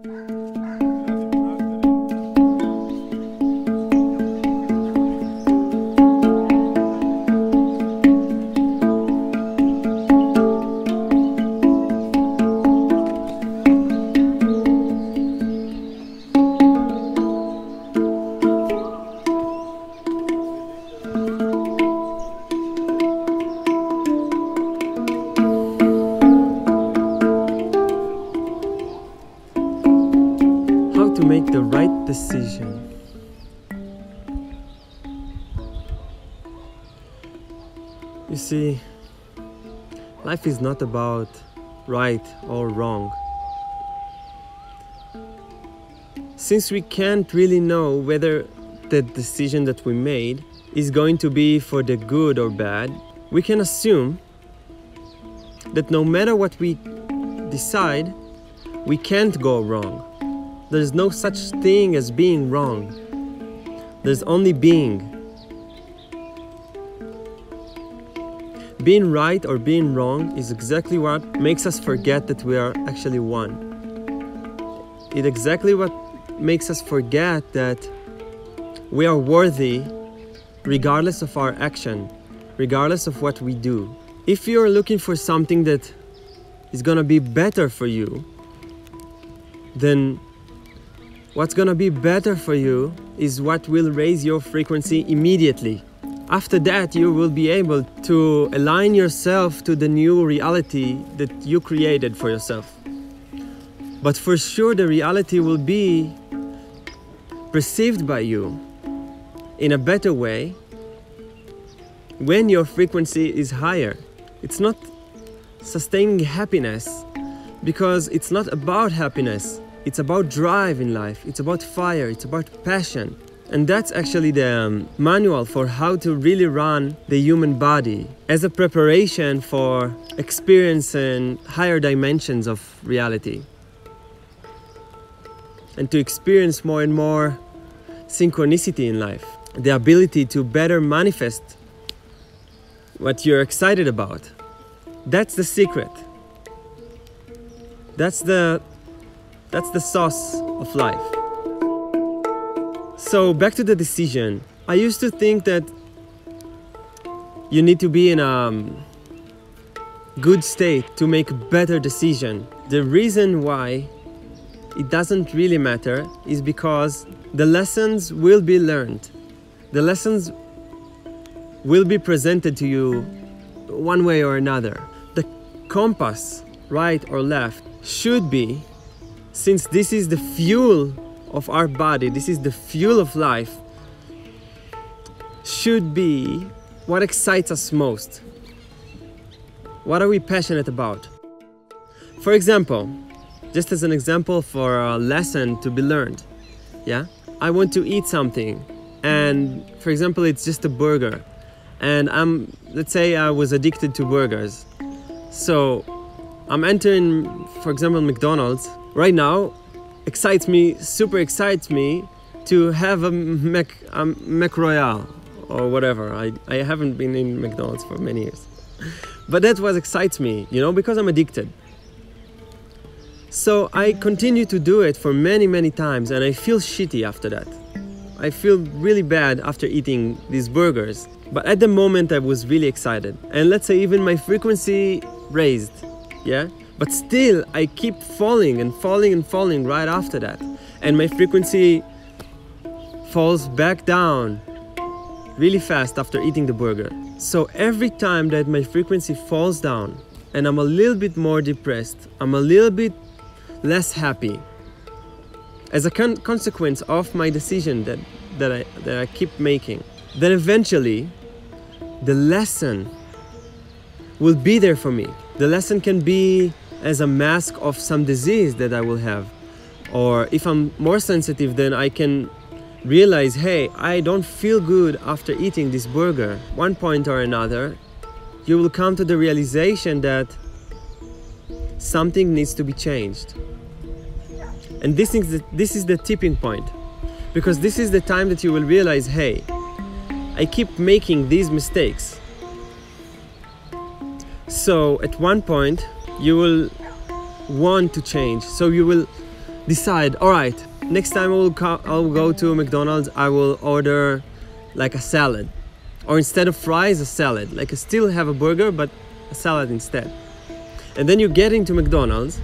To make the right decision. You see, life is not about right or wrong. Since we can't really know whether the decision that we made is going to be for the good or bad, we can assume that no matter what we decide, we can't go wrong. There's no such thing as being wrong. There's only being. Being right or being wrong is exactly what makes us forget that we are actually one. It's exactly what makes us forget that we are worthy regardless of our action, regardless of what we do. If you're looking for something that is gonna be better for you, then what's gonna be better for you is what will raise your frequency immediately. After that, you will be able to align yourself to the new reality that you created for yourself. But for sure, the reality will be perceived by you in a better way when your frequency is higher. It's not sustaining happiness, because it's not about happiness. It's about drive in life, it's about fire, it's about passion. And that's actually the manual for how to really run the human body as a preparation for experiencing higher dimensions of reality. And to experience more and more synchronicity in life. The ability to better manifest what you're excited about. That's the secret. That's the sauce of life. So back to the decision. I used to think that you need to be in a good state to make a better decision. The reason why it doesn't really matter is because the lessons will be learned. The lessons will be presented to you one way or another. The compass, right or left, should be, since this is the fuel of our body, this is the fuel of life, should be what excites us most. What are we passionate about? For example, just as an example for a lesson to be learned, yeah? I want to eat something, and for example, it's just a burger, and let's say I was addicted to burgers. So I'm entering, for example, McDonald's. Right now, super excites me to have a Mac Royale or whatever. I haven't been in McDonald's for many years. But that's what excites me, because I'm addicted. So I continue to do it for many, many times, and I feel shitty after that. I feel really bad after eating these burgers. But at the moment I was really excited. And let's say even my frequency raised, yeah? But still, I keep falling and falling and falling right after that. And my frequency falls back down really fast after eating the burger. So every time that my frequency falls down and I'm a little bit more depressed, I'm a little bit less happy, as a consequence of my decision that I keep making, then eventually the lesson will be there for me. The lesson can be as a mask of some disease that I will have. Or if I'm more sensitive, then I can realize, hey, I don't feel good after eating this burger. One point or another, you will come to the realization that something needs to be changed. And this is the tipping point. Because this is the time that you will realize, hey, I keep making these mistakes. So at one point, you will want to change. So you will decide, all right, next time I'll go to McDonald's, I will order like a salad, or instead of fries, a salad. Like I still have a burger, but a salad instead. And then you get into McDonald's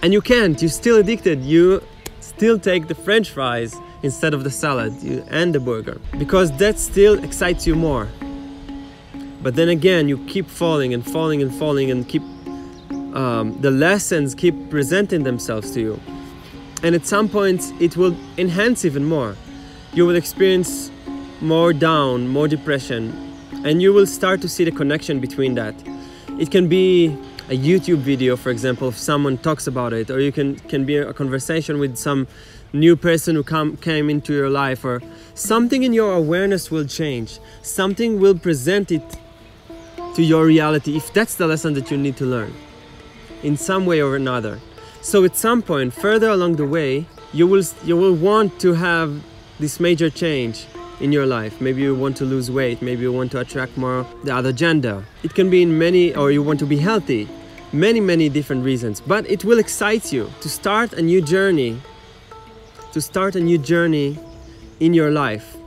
and you can't, you're still addicted. You still take the French fries instead of the salad and the burger, because that still excites you more. But then again, you keep falling and falling and falling, and keep the lessons keep presenting themselves to you. And at some point, it will enhance even more. You will experience more down, more depression, and you will start to see the connection between that. It can be a YouTube video, for example, if someone talks about it, or you can be a conversation with some new person who came into your life, or something in your awareness will change. Something will present it to your reality, if that's the lesson that you need to learn in some way or another. So at some point further along the way, you will want to have this major change in your life. Maybe you want to lose weight, maybe you want to attract more the other gender. It can be in many, or you want to be healthy, many different reasons. But it will excite you to start a new journey, in your life.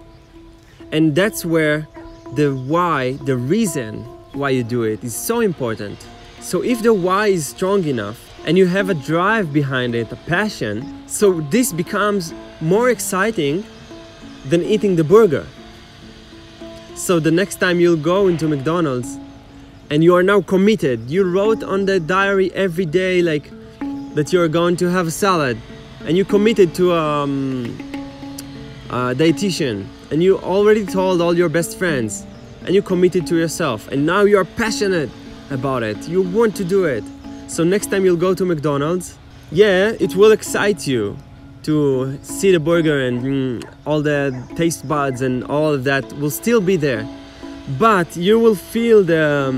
And that's where the why, the reason why you do it, is so important. So if the why is strong enough, and you have a drive behind it, a passion, so this becomes more exciting than eating the burger. So the next time you'll go into McDonald's and you are now committed, you wrote on the diary every day like that you're going to have a salad, and you committed to a dietitian, and you already told all your best friends, and you committed to yourself, and now you're passionate about it, you want to do it. So next time you'll go to McDonald's, yeah, it will excite you to see the burger, and all the taste buds and all of that will still be there. But you will feel the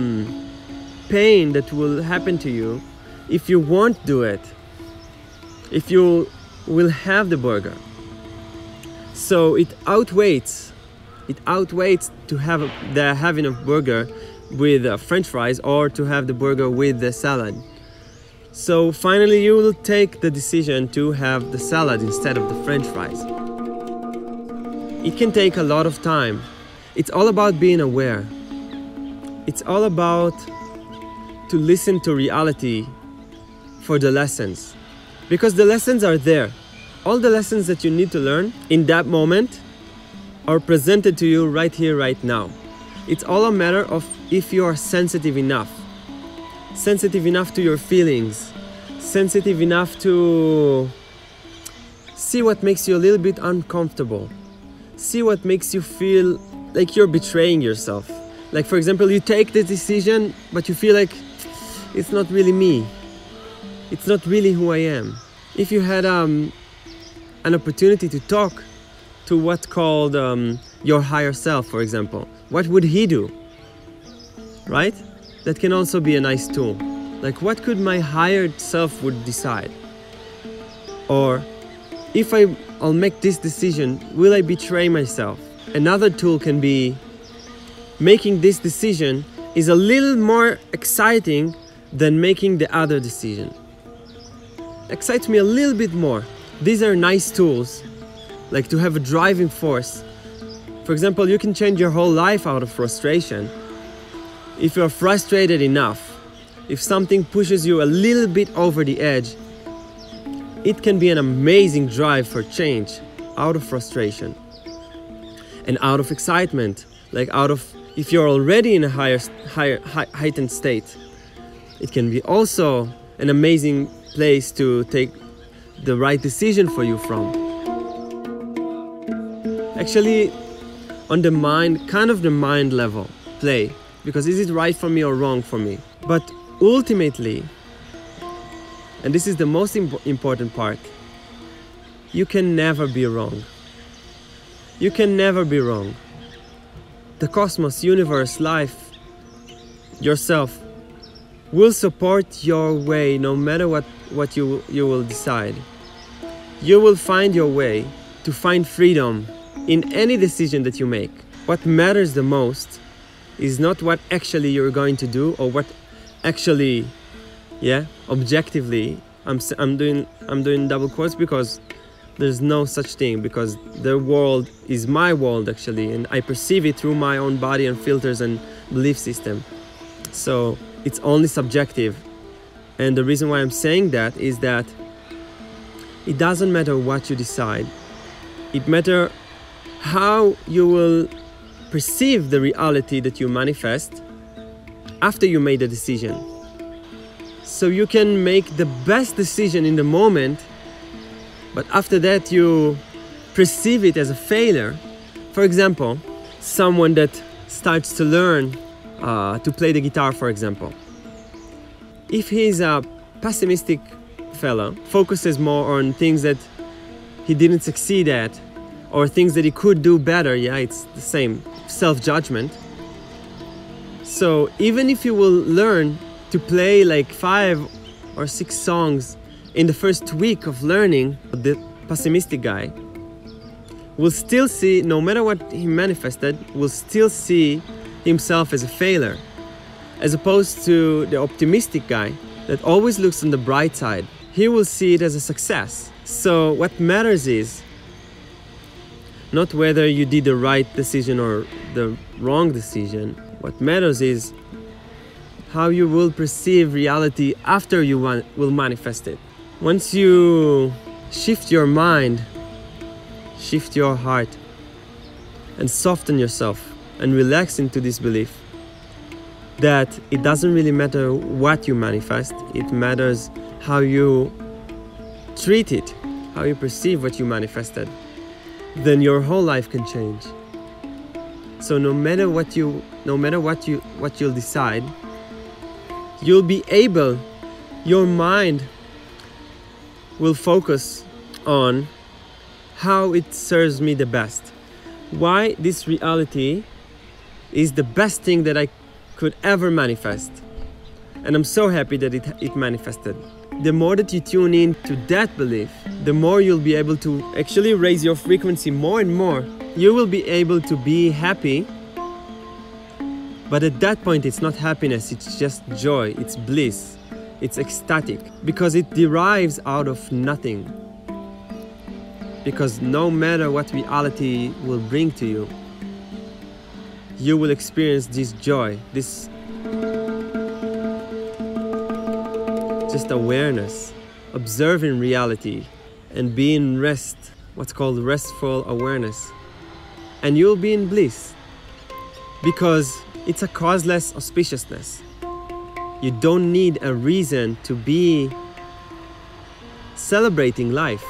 pain that will happen to you if you won't do it, if you will have the burger. So it outweighs to have having a burger with French fries, or to have the burger with the salad. So finally you will take the decision to have the salad instead of the French fries. It can take a lot of time. It's all about being aware. It's all about to listen to reality for the lessons. Because the lessons are there. All the lessons that you need to learn in that moment are presented to you right here, right now. It's all a matter of if you are sensitive enough to your feelings, sensitive enough to see what makes you a little bit uncomfortable, see what makes you feel like you're betraying yourself. Like, for example, you take the decision, but you feel like it's not really me, it's not really who I am. If you had an opportunity to talk to what's called your higher self, for example, what would he do? Right? That can also be a nice tool. Like, what could my higher self would decide? Or if I'll make this decision, will I betray myself? Another tool can be making this decision is a little more exciting than making the other decision. Excites me a little bit more. These are nice tools, like to have a driving force. For example, you can change your whole life out of frustration. If you're frustrated enough, if something pushes you a little bit over the edge, it can be an amazing drive for change out of frustration and out of excitement. Like if you're already in a heightened state, it can be also an amazing place to take the right decision for you from. Actually, on the mind, kind of the mind level, play. Because is it right for me or wrong for me? But ultimately, and this is the most important part, you can never be wrong. You can never be wrong. The cosmos, universe, life, yourself will support your way no matter what you will decide. You will find your way to find freedom in any decision that you make. What matters the most is not what actually you're going to do, or what actually, objectively I'm doing double quotes because there's no such thing, because the world is my world actually, and I perceive it through my own body and filters and belief system. So it's only subjective. And the reason why I'm saying that is that it doesn't matter what you decide. It matters how you will perceive the reality that you manifest after you made the decision. So you can make the best decision in the moment, but after that you perceive it as a failure. For example, someone that starts to learn to play the guitar, for example. If he's a pessimistic fellow, focuses more on things that he didn't succeed at, or things that he could do better, yeah, it's the same, self-judgment. So even if you will learn to play like 5 or 6 songs in the first week of learning, the pessimistic guy will still see, no matter what he manifested, will still see himself as a failure, as opposed to the optimistic guy that always looks on the bright side. He will see it as a success. So what matters is not whether you did the right decision or the wrong decision. What matters is how you will perceive reality after you will manifest it. Once you shift your mind, shift your heart, and soften yourself and relax into this belief that it doesn't really matter what you manifest, it matters how you treat it, how you perceive what you manifested, then your whole life can change. So no matter what you'll decide, you'll be able, your mind will focus on how it serves me the best. Why this reality is the best thing that I could ever manifest. And I'm so happy that it manifested. The more that you tune in to that belief, the more you'll be able to actually raise your frequency more and more. You will be able to be happy, but at that point it's not happiness, it's just joy, it's bliss, it's ecstatic, because it derives out of nothing. Because no matter what reality will bring to you, you will experience this joy, this just awareness, observing reality and be in rest, what's called restful awareness. And you'll be in bliss because it's a causeless auspiciousness. You don't need a reason to be celebrating life.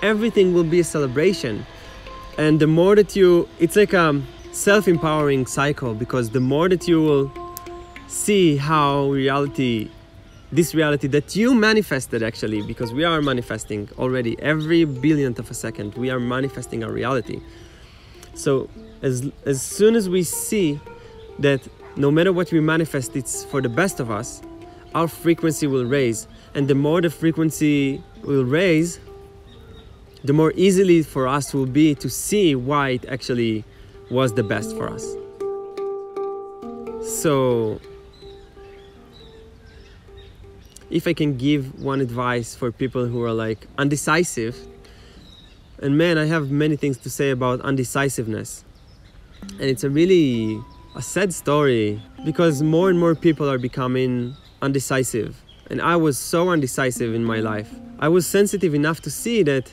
Everything will be a celebration. And the more that it's like a self-empowering cycle, because the more that you will see how this reality that you manifested actually, because we are manifesting already every billionth of a second, we are manifesting our reality. So as soon as we see that no matter what we manifest, it's for the best of us, our frequency will raise. And the more the frequency will raise, the more easily for us will be to see why it actually was the best for us. So if I can give one advice for people who are like undecisive, and man, I have many things to say about undecisiveness, and it's a sad story, because more and more people are becoming undecisive. And I was so undecisive in my life. I was sensitive enough to see that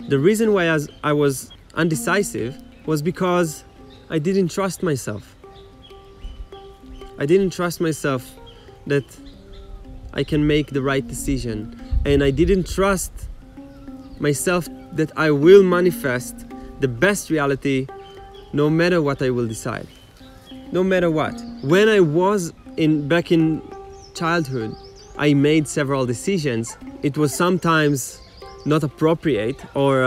the reason why I was undecisive was because I didn't trust myself. I didn't trust myself that I can make the right decision. And I didn't trust myself that I will manifest the best reality no matter what I will decide. No matter what. When I was back in childhood, I made several decisions. It was sometimes not appropriate or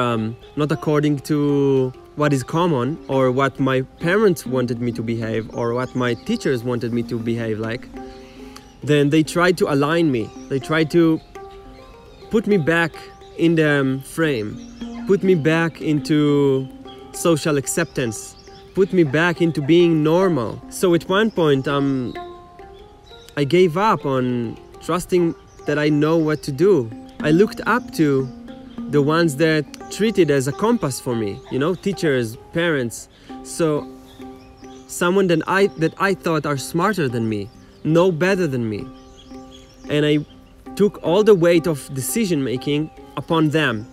not according to what is common or what my parents wanted me to behave or what my teachers wanted me to behave like. Then they tried to align me. They tried to put me back in the frame, put me back into social acceptance, put me back into being normal. So at one point, I gave up on trusting that I know what to do. I looked up to the ones that treated as a compass for me, teachers, parents. So someone that I thought are smarter than me, know better than me. And I took all the weight of decision making upon them.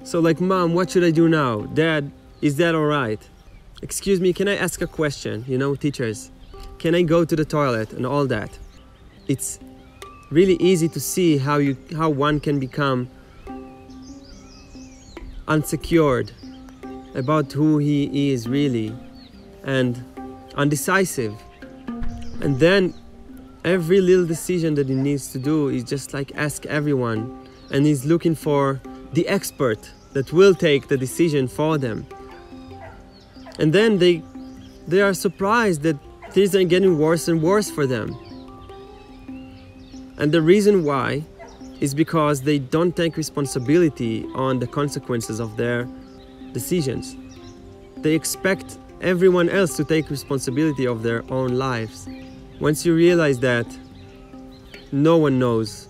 So like, Mom, what should I do now? Dad, is that all right? Excuse me, can I ask a question? Teachers, can I go to the toilet and all that? It's really easy to see how one can become unsecured about who he is really and undecisive. And then every little decision that he needs to do is just like ask everyone, and he's looking for the expert that will take the decision for them. And then they are surprised that things are getting worse and worse for them. And the reason why is because they don't take responsibility on the consequences of their decisions. They expect everyone else to take responsibility of their own lives. Once you realize that, no one knows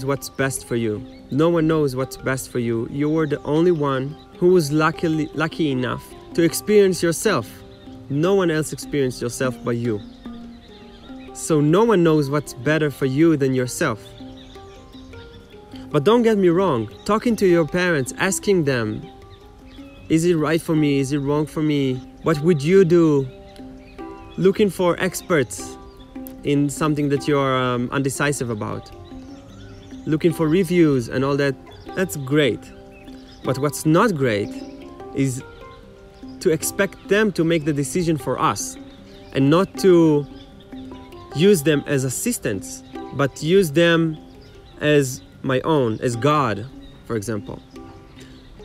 what's best for you. No one knows what's best for you. You are the only one who was lucky enough to experience yourself. No one else experienced yourself but you. So no one knows what's better for you than yourself. But don't get me wrong, talking to your parents, asking them, is it right for me? Is it wrong for me? What would you do? Looking for experts in something that you're undecisive about. Looking for reviews and all that, that's great. But what's not great is to expect them to make the decision for us and not to use them as assistants, but use them as my own, as God, for example.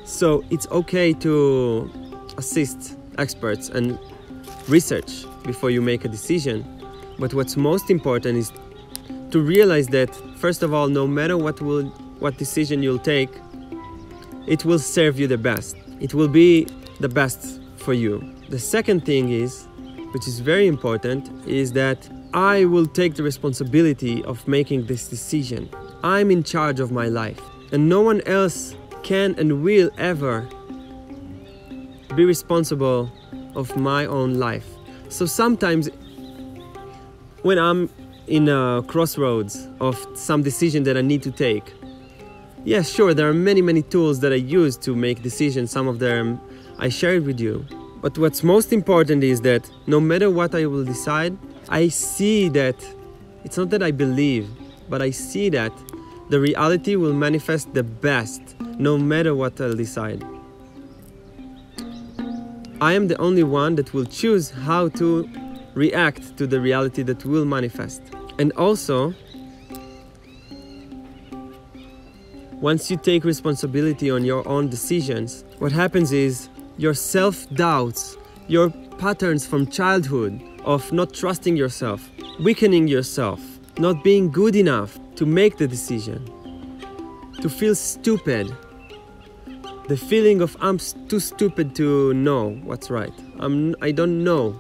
So it's okay to assist experts and research before you make a decision. But what's most important is to realize that, first of all, no matter what decision you'll take, it will serve you the best. It will be the best for you. The second thing is, which is very important, is that I will take the responsibility of making this decision. I'm in charge of my life, and no one else can and will ever be responsible of my own life. So sometimes when I'm in a crossroads of some decision that I need to take, yeah, sure, there are many tools that I use to make decisions. Some of them I shared with you. But what's most important is that no matter what I will decide, I see that it's not that I believe, but I see that the reality will manifest the best no matter what I'll decide. I am the only one that will choose how to react to the reality that will manifest. And also, once you take responsibility on your own decisions, what happens is your self-doubts, your patterns from childhood of not trusting yourself, weakening yourself, not being good enough to make the decision, to feel stupid, the feeling of I'm too stupid to know what's right, I don't know.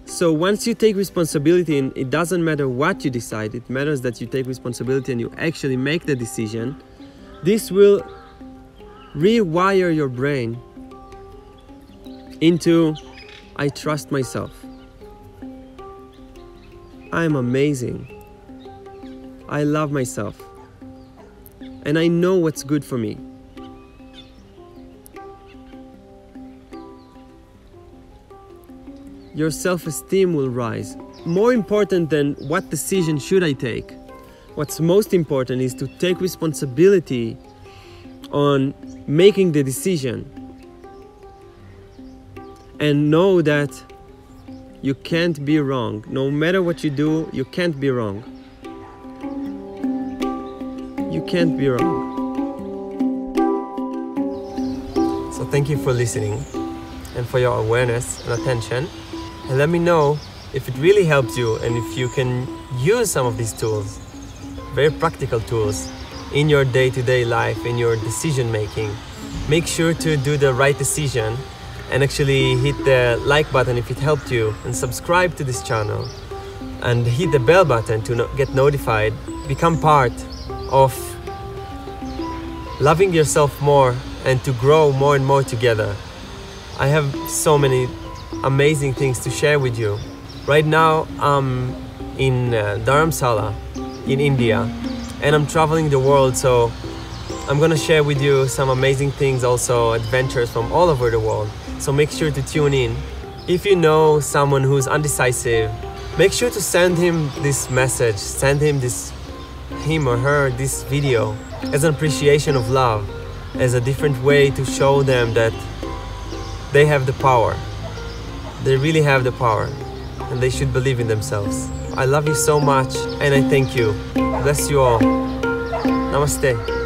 So once you take responsibility, and it doesn't matter what you decide, it matters that you take responsibility and you actually make the decision, this will rewire your brain into I trust myself. I'm amazing. I love myself. And I know what's good for me. Your self-esteem will rise. More important than what decision should I take, what's most important is to take responsibility on making the decision and know that you can't be wrong. No matter what you do, you can't be wrong. You can't be wrong. So thank you for listening and for your awareness and attention. And let me know if it really helped you and if you can use some of these tools, very practical tools, in your day-to-day life, in your decision making. Make sure to do the right decision and actually hit the like button if it helped you, and subscribe to this channel and hit the bell button to get notified become part of loving yourself more and to grow more and more together. I have so many amazing things to share with you. Right now I'm in Dharamsala in India, and I'm traveling the world, so I'm gonna share with you some amazing things, also adventures from all over the world. So make sure to tune in. If you know someone who's undecisive, make sure to send him this message, send him or her this video as an appreciation of love, as a different way to show them that they have the power. They really have the power, and they should believe in themselves. I love you so much, and I thank you. Bless you all. Namaste.